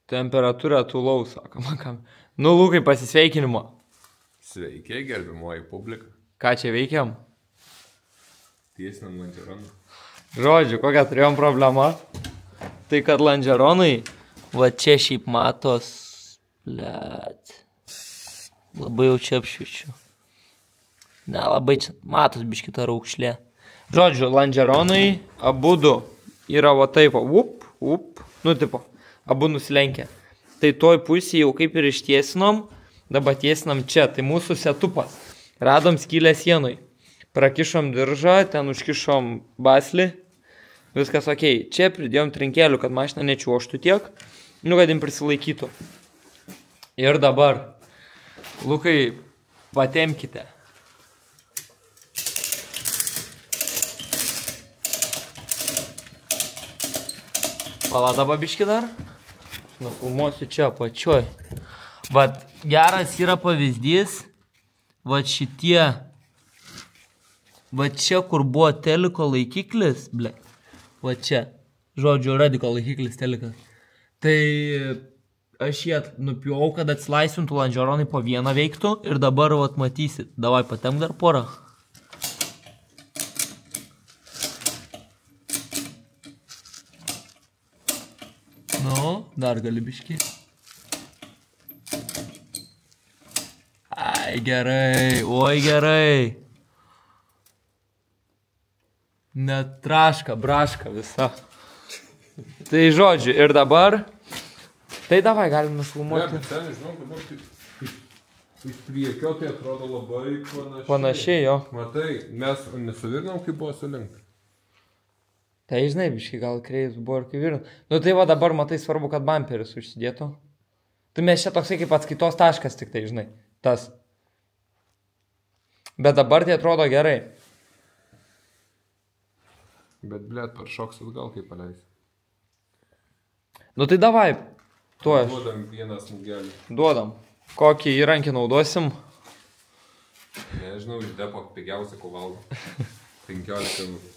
Temperatūra tūlaus, sakoma, kam. Nu, Lukai, pasisveikinimo. Sveiki, gerbimoji publika. Ką čia veikiam? Tiesinam landžeroną. Žodžiu, kokią turėjom problemą. Tai kad landžeronai, va čia šiaip matos, blet. Labai jau čia apšvičiu. Ne, labai čia matos biškita raukšlė. Žodžiu, landžeronai abudu yra va taip, nu tipo, abu nusilenkia. Tai toj pusėje jau kaip ir ištiesinom, dabar tiesinam čia, tai mūsų setupas. Radom skylę sienui. Prakišom diržą, ten užkišom baslį. Viskas ok. Čia pridėjom trinkelių, kad mašina nečiuoštų tiek, nu kad jim prisilaikytų. Ir dabar, Lukai, patemkite. Pala dabar biški dar. Nufilmuosiu čia pačioj. Vat geras yra pavyzdys. Vat šitie. Vat čia, kur buvo teliko laikiklis. Ble. Vat čia. Žodžiu, radiko laikiklis telikas. Tai aš jį nupjau, kad atsilaisvintų landžeronai po vieną veiktų. Ir dabar vat matysit. Davai patemk dar porą. Nu, dar gali biškį. Ai, gerai, oi gerai. Net traška, braška visa. Tai žodžiu, ir dabar. Tai davai, galim nufilmuoti. Ne, bet ten, žinau, dabar iš priekio tai atrodo labai panašiai. Panašiai, jo. Matai, mes nesuvirnom, kaip buvo sulinkta. Tai žinai, biškai gal kreis buvo ir kaip virna. Nu tai va dabar matai svarbu, kad bamperis užsidėtų. Tai mes čia toksai kaip atskaitos taškas tik tai, žinai. Tas. Bet dabar tai atrodo gerai. Bet blėt, per šoksus gal kaip paleis. Nu tai davai. Tuo aš. Duodam vieną smūgelį. Duodam. Kokį įrankį naudosim? Nežinau, iš depo pigiausia, ko valgo. 15 eurų.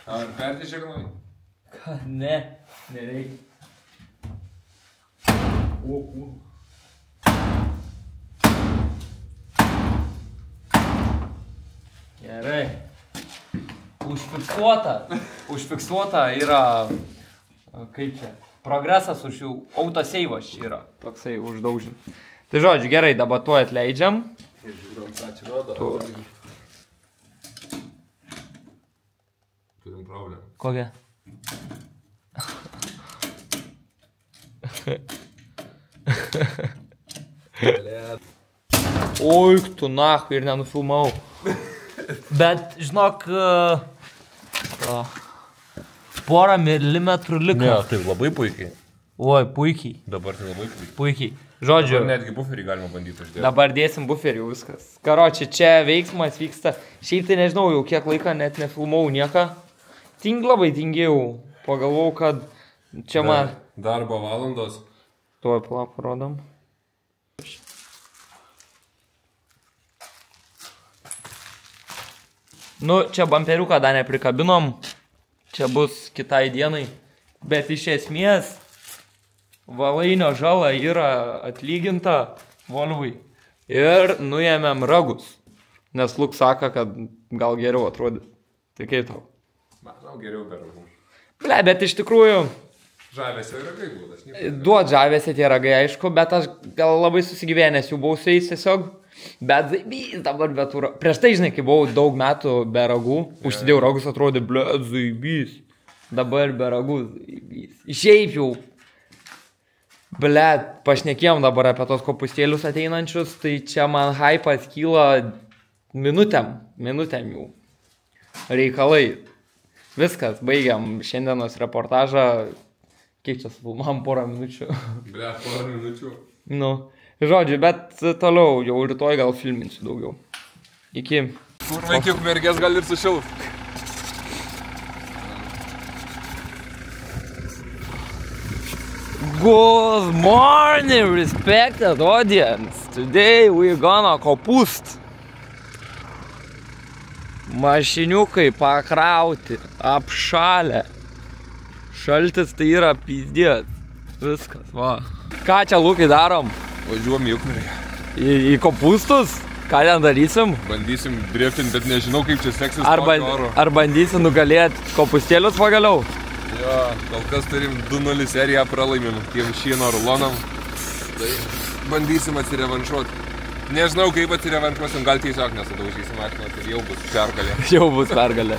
Ar perdižegnai? Ką? Ne, nereikia. Gerai. Užfiksuota yra, kaip čia, progresas už jų, autoseivas yra, toksai uždaužin. Tai žodžiu, gerai, dabar tuo atleidžiam. Ir žiūrom, ką čia rodo. Turim problemą. Kokia? Oi, tu nahui ir nenufilmau. Bet, žinok, porą milimetrų liko. Ne, tai labai puikiai. Oi, puikiai. Dabar tai labai puikiai. Puikiai. Žodžiu. Dabar netgi buferį galima bandyti uždėti. Dabar dėsim buferį, viskas. Karoči, čia veiksmas vyksta. Šiaip tai nežinau, jau kiek laiką net nefilmau nieką. Labai tingėjau. Pagalvojau, kad čia man... Darbo valandos. Tuo plapą rodom. Nu, čia bamperiuką dar neprikabinom. Čia bus kitai dienai. Bet iš esmės, valainio žala yra atlyginta Volvui. Ir nuėmėm ragus. Nes Luk sako, kad gal geriau atrodė. Tai kaip tau? Manau, geriau be ragų. Ble, bet iš tikrųjų... Žavėsio ragai būdas. Duot žavėsio tie ragai, aišku, bet aš gal labai susigyvenęs jų buvau su jais tiesiog. Bet zaibys dabar be tų ragų. Prieš tai, žinai, kai buvau daug metų be ragų, užsidėjau ragus, atrodė, ble, zaibys. Dabar be ragų, zaibys. Išeip jau. Ble, pašnekėjom dabar apie tos kopustėlius ateinančius, tai čia man hypas kyla minutėm jau. Reikalai. Viskas, baigiam šiandienos reportažą. Kiek čia sufilmavom, porą minučių. Ble, porą minučių. Nu, žodžiu, bet toliau jau rytoj gal filminsiu daugiau. Iki. Kur vaikiuk mergės gali ir sušilt. Good morning, respected audience. Today we're gonna kopust. Mašiniukai pakrauti, apšalę. Šaltis tai yra pizdės. Viskas, va. Ką čia, Lukai, darom? Važiuom į Ukmergę. Į kopūstus? Ką ten darysim? Bandysim driftinti, bet nežinau, kaip čia seksis Ar bandysim nugalėti kopūstėlius pagaliau? Jo, kol kas turim 2-0 seriją pralaimim tiem Šyno rulonam. Tai bandysim atsirevanšuoti. Nežinau, kaip atsirevanšuosim, gal tiesiog nesadaužysim mašiną, tai jau bus pergalė. Jau bus pergalė.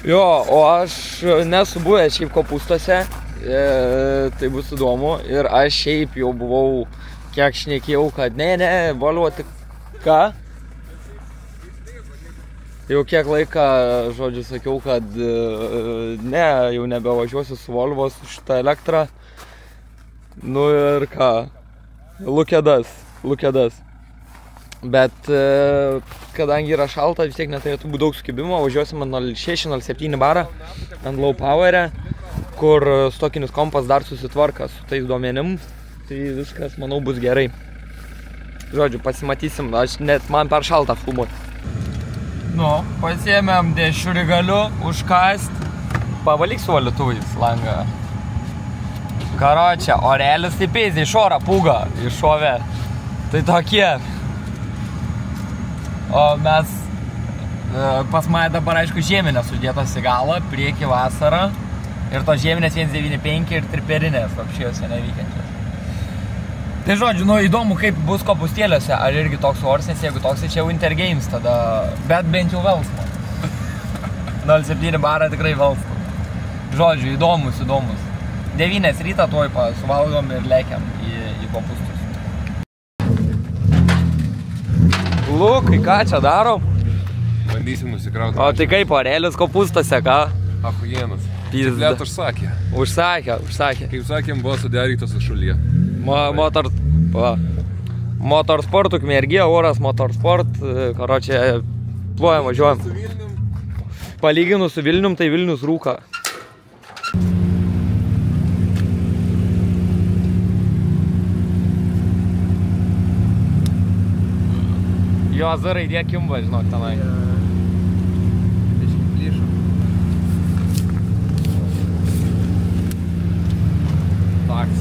Jo, o aš nesu buvęs šiaip kopūstuose, tai bus įdomu. Ir aš šiaip jau buvau, kiek šnekėjau, kad ne, Volvo tik ką. Jau kiek laiką, žodžiu, sakiau, kad ne, jau nebevažiuosiu su Volvo su šitą elektrą. Nu ir ką, lukėdas. Bet kadangi yra šalta, vis tiek neturėtų būti daug skibimo, važiuosime 06-07 barą ant low power'e, kur stokinis kompas dar susitvarka su tais duomenim, tai viskas, manau, bus gerai. Žodžiu, pasimatysim, man per šaltą filmuoti. Nu, pasiėmėm dešriugaliu užkast, pavalyk su valytuvais langą. Karočią, orelis tai peizė, iš orą pūga, iššovė. Tai tokie. O mes, pas mane dabar, aišku, žieminės uždėtos į galą, priekį vasarą. Ir to žieminės 195 ir triperinės, apšėjose neveikiančios. Tai žodžiu, nu įdomu, kaip bus kopūstėliuose, ar irgi toks oras, nes jeigu toks, tai čia jau Winter Games tada, bet bent jau velsmo. 07 barą tikrai velsmo. Žodžiu, įdomus. 9 rytą tuoj suvalgom ir lekiam į kopūstus. Lukai, ką čia darom? Bandysim nusikrauti. O tai kaip orelis kopūstuose, ką? Ahujienas. Net užsakė. Užsakė. Kaip sakėm, buvo sudarytos su šulyje. Motorsport Ukmergė, Oras Motorsport, karočią, plojam, važiuojam. Palyginus su Vilnium, tai Vilnius rūka. Jo, Z raidė kimba, žinok, tenai. Taks.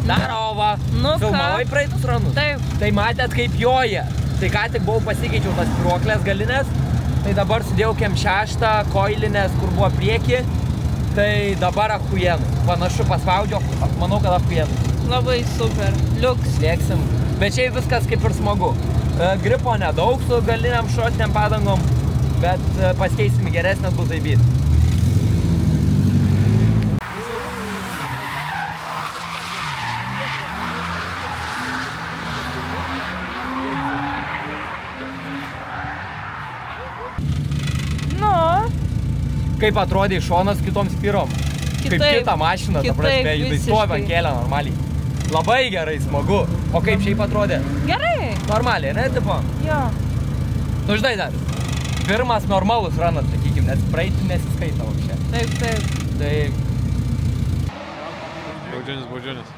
Darova. Nu ką? Filmavai praeitus ranus? Taip. Tai matėt, kaip joja. Tai ką tik buvau pasikeičiau tas spiruoklės galinės. Tai dabar sudėjau KM6 koilinės, kur buvo prieki. Tai dabar achujenų. Panašu paspaudžiu, manau, kad achujenų. Labai super. Liuks. Lėksim. Bet čia viskas kaip ir smagu. Gripo nedaug su galiniam šrotiniam padangom, bet pasikeisim geresnės bus taip. Kaip atrodė šonas kitom spirom? Kaip kita mašina, ta prasme, judai stovi ant kelio normaliai. Labai gerai, smagu. O kaip šiaip atrodė? Gerai. Normaliai, ne, tipo? Jo. Nu, žinai dar, pirmas normalus ranas, sakykim, nes praeitį nesiskaita čia. Taip. Tai... Baudžianis.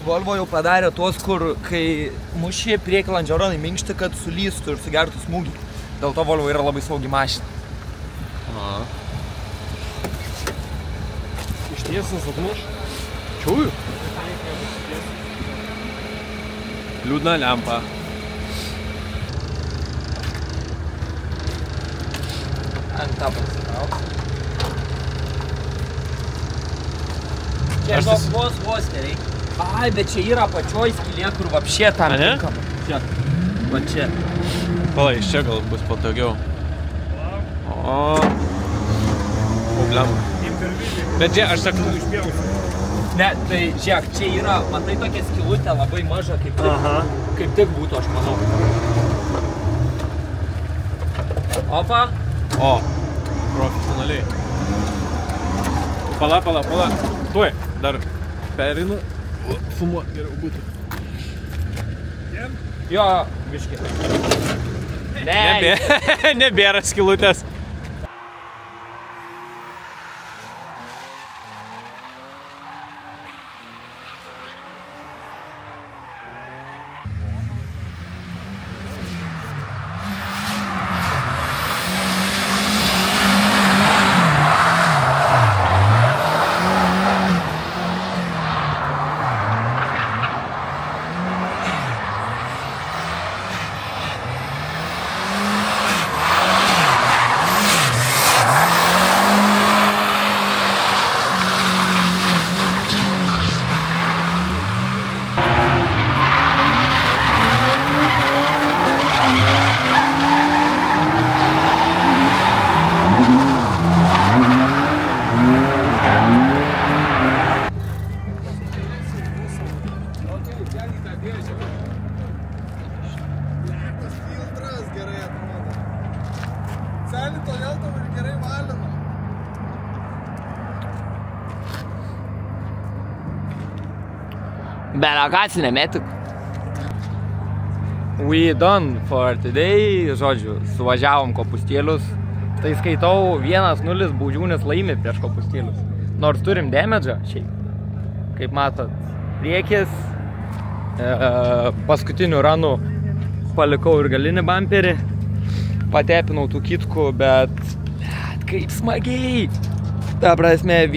Volvo jau padarė tuos, kur kai mušė priekį landžeronai minkšti, kad sulystų ir sugertų smūgį. Dėl to Volvo yra labai saugi mašina. Ištiesas atmuš? Čiūju. Liūdna lempa. lenktą pasitrauk. Čia vos gerai. Ai, bet čia yra pačioj skylė, kur vapšė tam tinkama. Čia. Va čia. Pala, iš čia gal bus patogiau. O. Problema. Bet čia, aš sakau, išpjausiu. Ne, tai žiūrėk, čia yra, matai, tokia skylutė labai maža, kaip tik būtų, aš manau. Opa. O, profesionaliai. Pala. Tuoj, dar perinu. Sumuo, geriau būtų. Jo, biškį. Nebėra skylutės. Belagacinė metik. We done for today, žodžiu, suvažiavom kopustėlius. Tai skaitau 1-0 Baudžiūnis laimi prieš kopustėlius. Nors turim damage, šiaip. Kaip matot, priekis. Paskutinių ranų palikau ir galinį bamperį. Patepinau tų kitkų, bet kaip smagiai. Ta prasme,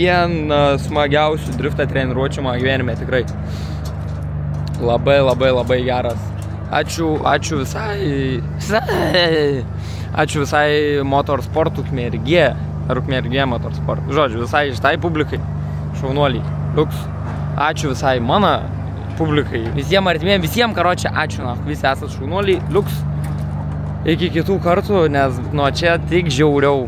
smagiausių driftą treniruočių mano gyvenime tikrai. Labai geras. Ačiū visai motorsportų Ukmergė. Ar Ukmergė motorsport. Žodžiu, visai šitai publikai. Šaunuoliai. Liuks. Ačiū visai mano publikai. Visiems karočią ačiū. Visi esat šaunuoliai. Liuks. Iki kitų kartų, nes nuo čia tik žiauriau.